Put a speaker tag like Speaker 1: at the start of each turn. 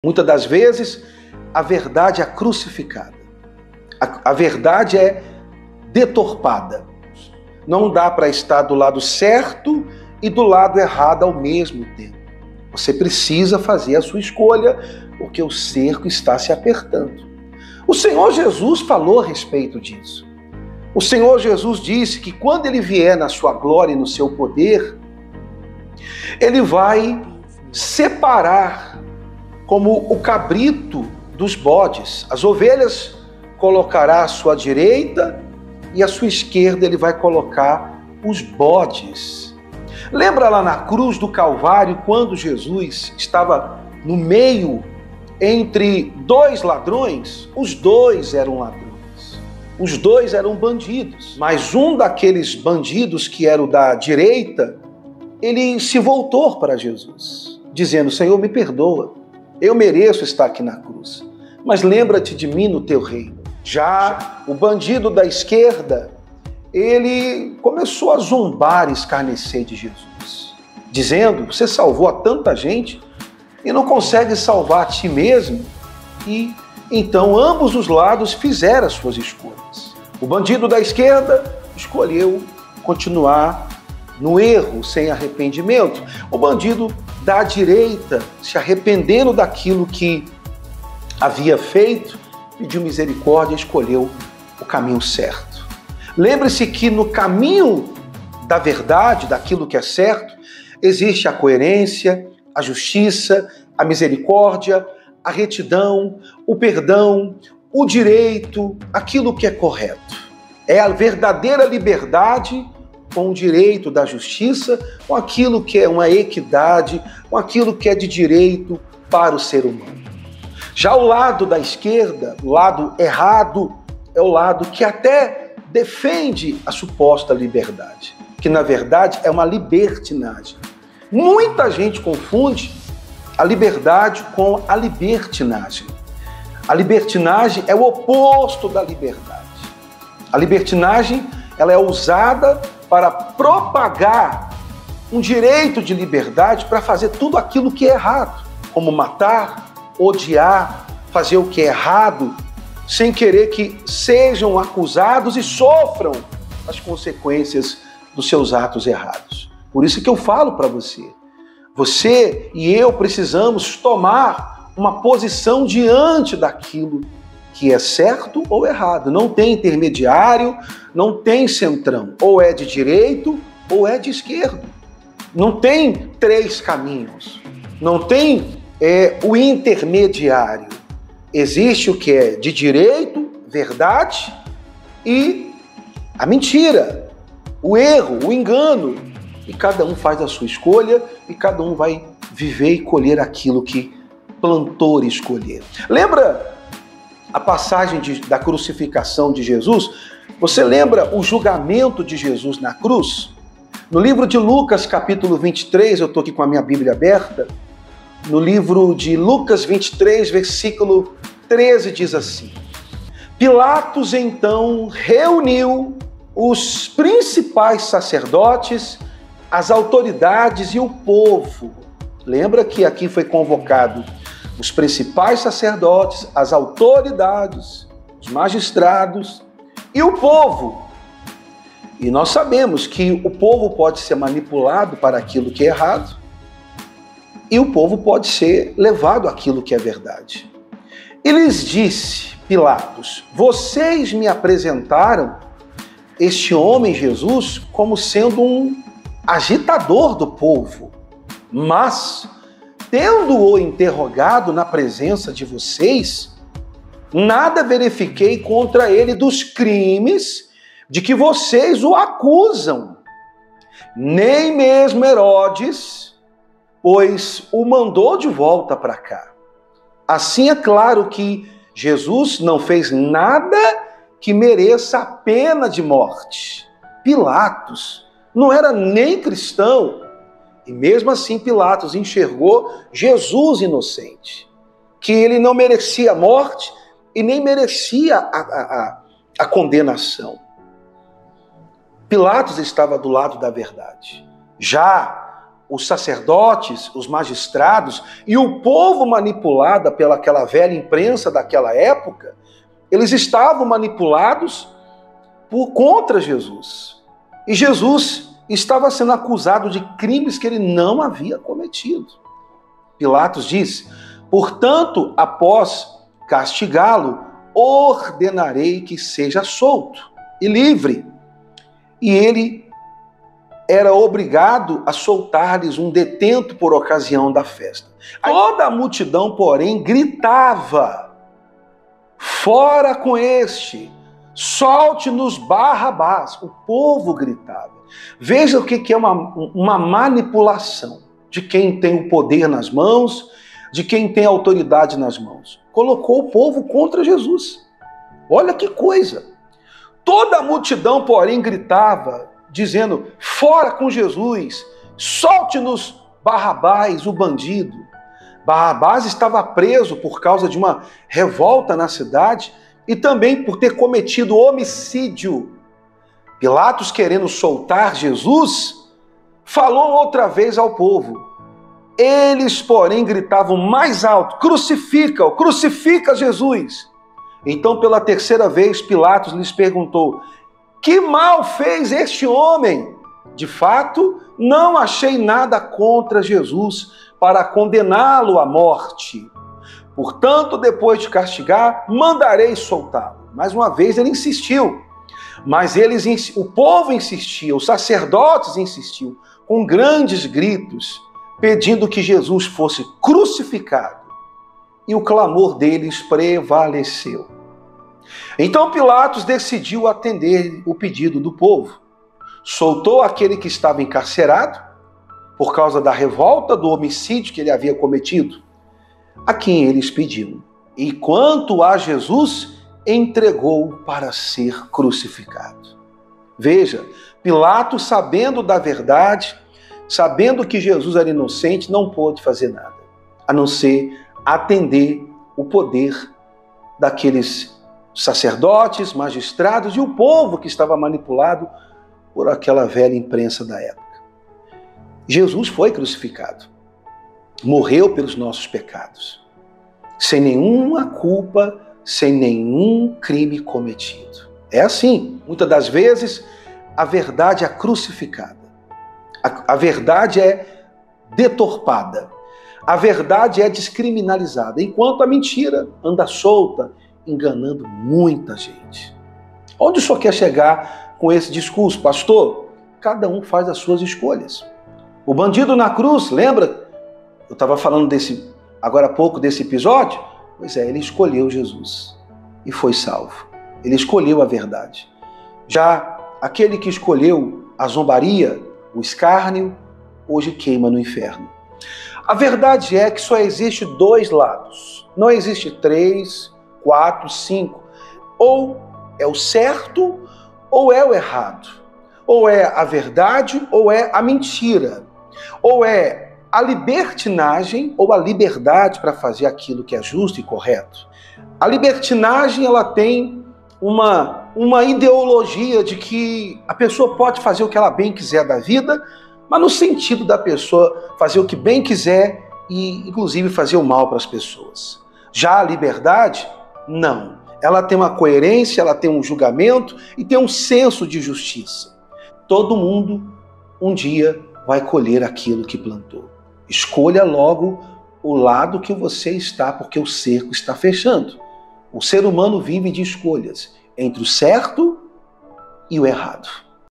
Speaker 1: Muitas das vezes, a verdade é crucificada. A verdade é deturpada. Não dá para estar do lado certo e do lado errado ao mesmo tempo. Você precisa fazer a sua escolha, porque o cerco está se apertando. O Senhor Jesus falou a respeito disso. O Senhor Jesus disse que quando Ele vier na sua glória e no seu poder, Ele vai separar como o cabrito dos bodes. As ovelhas colocará à sua direita e à sua esquerda Ele vai colocar os bodes. Lembra lá na cruz do Calvário, quando Jesus estava no meio entre dois ladrões? Os dois eram ladrões. Os dois eram bandidos. Mas um daqueles bandidos, que era o da direita, ele se voltou para Jesus, dizendo: Senhor, me perdoa. Eu mereço estar aqui na cruz, mas lembra-te de mim no teu reino. Já o bandido da esquerda, ele começou a zombar e escarnecer de Jesus, dizendo: você salvou a tanta gente e não consegue salvar a ti mesmo? E então ambos os lados fizeram as suas escolhas. O bandido da esquerda escolheu continuar no erro, sem arrependimento. O bandido da direita, se arrependendo daquilo que havia feito, pediu misericórdia e escolheu o caminho certo. Lembre-se que no caminho da verdade, daquilo que é certo, existe a coerência, a justiça, a misericórdia, a retidão, o perdão, o direito, aquilo que é correto. É a verdadeira liberdade com o direito da justiça, com aquilo que é uma equidade, com aquilo que é de direito para o ser humano. Já o lado da esquerda, o lado errado, é o lado que até defende a suposta liberdade, que na verdade é uma libertinagem. Muita gente confunde a liberdade com a libertinagem. A libertinagem é o oposto da liberdade. A libertinagem, ela é usada para propagar um direito de liberdade para fazer tudo aquilo que é errado, como matar, odiar, fazer o que é errado, sem querer que sejam acusados e sofram as consequências dos seus atos errados. Por isso que eu falo para você, você e eu precisamos tomar uma posição diante daquilo que é certo ou errado. Não tem intermediário, não tem centrão. Ou é de direito ou é de esquerdo. Não tem três caminhos. Não tem o intermediário. Existe o que é de direito, verdade, e a mentira, o erro, o engano. E cada um faz a sua escolha e cada um vai viver e colher aquilo que plantou e escolher. Lembra a passagem da crucificação de Jesus? Você lembra o julgamento de Jesus na cruz? No livro de Lucas, capítulo 23, eu estou aqui com a minha Bíblia aberta, no livro de Lucas 23, versículo 13, diz assim: Pilatos então reuniu os principais sacerdotes, as autoridades e o povo. Lembra que aqui foi convocado os principais sacerdotes, as autoridades, os magistrados e o povo. E nós sabemos que o povo pode ser manipulado para aquilo que é errado e o povo pode ser levado àquilo que é verdade. E lhes disse Pilatos: vocês me apresentaram este homem Jesus como sendo um agitador do povo, mas tendo-o interrogado na presença de vocês, nada verifiquei contra ele dos crimes de que vocês o acusam. Nem mesmo Herodes, pois o mandou de volta para cá. Assim é claro que Jesus não fez nada que mereça a pena de morte. Pilatos não era nem cristão, e mesmo assim Pilatos enxergou Jesus inocente, que ele não merecia a morte e nem merecia a condenação. Pilatos estava do lado da verdade. Já os sacerdotes, os magistrados e o povo manipulado pelaquela velha imprensa daquela época, eles estavam manipulados contra Jesus. E Jesus estava sendo acusado de crimes que ele não havia cometido. Pilatos disse: portanto, após castigá-lo, ordenarei que seja solto e livre. E ele era obrigado a soltar-lhes um detento por ocasião da festa. Toda a multidão, porém, gritava: fora com este, solte-nos Barrabás. O povo gritava. Veja o que é uma manipulação de quem tem o poder nas mãos, de quem tem a autoridade nas mãos. Colocou o povo contra Jesus. Olha que coisa. Toda a multidão, porém, gritava, dizendo: fora com Jesus, solte-nos Barrabás, o bandido. Barrabás estava preso por causa de uma revolta na cidade e também por ter cometido homicídio. Pilatos, querendo soltar Jesus, falou outra vez ao povo. Eles, porém, gritavam mais alto: crucifica-o, crucifica Jesus. Então, pela terceira vez, Pilatos lhes perguntou: que mal fez este homem? De fato, não achei nada contra Jesus para condená-lo à morte. Portanto, depois de castigar, mandarei soltá-lo. Mais uma vez ele insistiu. Mas o povo insistia, os sacerdotes insistiam, com grandes gritos, pedindo que Jesus fosse crucificado. E o clamor deles prevaleceu. Então Pilatos decidiu atender o pedido do povo. Soltou aquele que estava encarcerado, por causa da revolta, do homicídio que ele havia cometido, a quem eles pediam. E quanto a Jesus, entregou para ser crucificado. Veja, Pilatos, sabendo da verdade, sabendo que Jesus era inocente, não pôde fazer nada, a não ser atender o poder daqueles sacerdotes, magistrados e o povo que estava manipulado por aquela velha imprensa da época. Jesus foi crucificado, morreu pelos nossos pecados, sem nenhuma culpa, sem nenhum crime cometido. É assim, muitas das vezes a verdade é crucificada, a verdade é deturpada, a verdade é descriminalizada, enquanto a mentira anda solta, enganando muita gente. Onde o senhor quer chegar com esse discurso, pastor? Cada um faz as suas escolhas. O bandido na cruz, lembra? Eu estava falando agora há pouco desse episódio. Pois é, ele escolheu Jesus e foi salvo. Ele escolheu a verdade. Já aquele que escolheu a zombaria, o escárnio, hoje queima no inferno. A verdade é que só existe dois lados. Não existe 3, 4, 5. Ou é o certo ou é o errado. Ou é a verdade ou é a mentira. Ou é a libertinagem ou a liberdade para fazer aquilo que é justo e correto. A libertinagem, ela tem uma ideologia de que a pessoa pode fazer o que ela bem quiser da vida, mas no sentido da pessoa fazer o que bem quiser e, inclusive, fazer o mal para as pessoas. Já a liberdade, não. Ela tem uma coerência, ela tem um julgamento e tem um senso de justiça. Todo mundo, um dia, vai colher aquilo que plantou. Escolha logo o lado que você está, porque o cerco está fechando. O ser humano vive de escolhas entre o certo e o errado.